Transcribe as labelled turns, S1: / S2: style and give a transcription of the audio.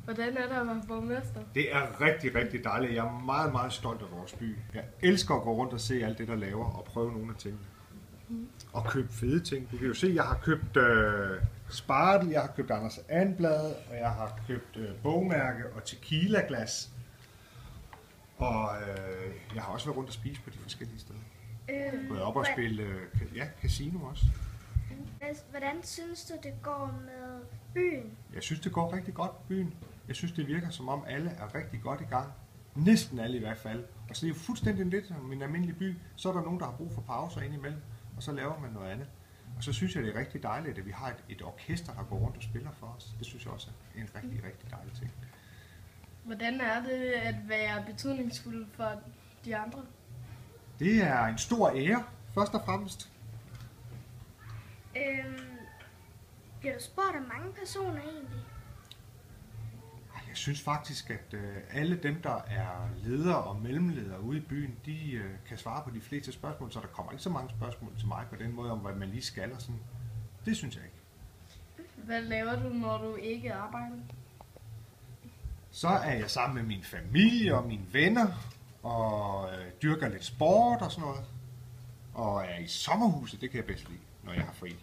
S1: Hvordan er det at være borgmester?
S2: Det er rigtig, rigtig dejligt. Jeg er meget, meget stolt af vores by. Jeg elsker at gå rundt og se alt det, der laver, og prøve nogle af tingene. Og købe fede ting. Du kan jo se, jeg har købt Spartel, jeg har købt Anders Anblad, og jeg har købt bogmærke og tequila-glas. Og jeg har også været rundt og spise på de forskellige steder. Gået op og spille casino også.
S3: Hvordan synes du, det går med byen?
S2: Jeg synes, det går rigtig godt på byen. Jeg synes, det virker som om alle er rigtig godt i gang. Næsten alle i hvert fald. Og så er det jo fuldstændig lidt som en almindelig by. Så er der nogen, der har brug for pauser indimellem, og så laver man noget andet. Og så synes jeg, det er rigtig dejligt, at vi har et orkester, der går rundt og spiller for os. Det synes jeg også er en rigtig, rigtig dejlig ting.
S1: Hvordan er det at være betydningsfuld for de andre?
S2: Det er en stor ære, først og fremmest.
S3: Bliver du spurgt af mange personer egentlig?
S2: Jeg synes faktisk, at alle dem, der er ledere og mellemledere ude i byen, de kan svare på de fleste spørgsmål, så der kommer ikke så mange spørgsmål til mig på den måde, om hvad man lige skal og sådan. Det synes jeg ikke.
S1: Hvad laver du, når du ikke arbejder?
S2: Så er jeg sammen med min familie og mine venner, og dyrker lidt sport og sådan noget. Og er i sommerhuset, det kan jeg bedst lide, når jeg har fri.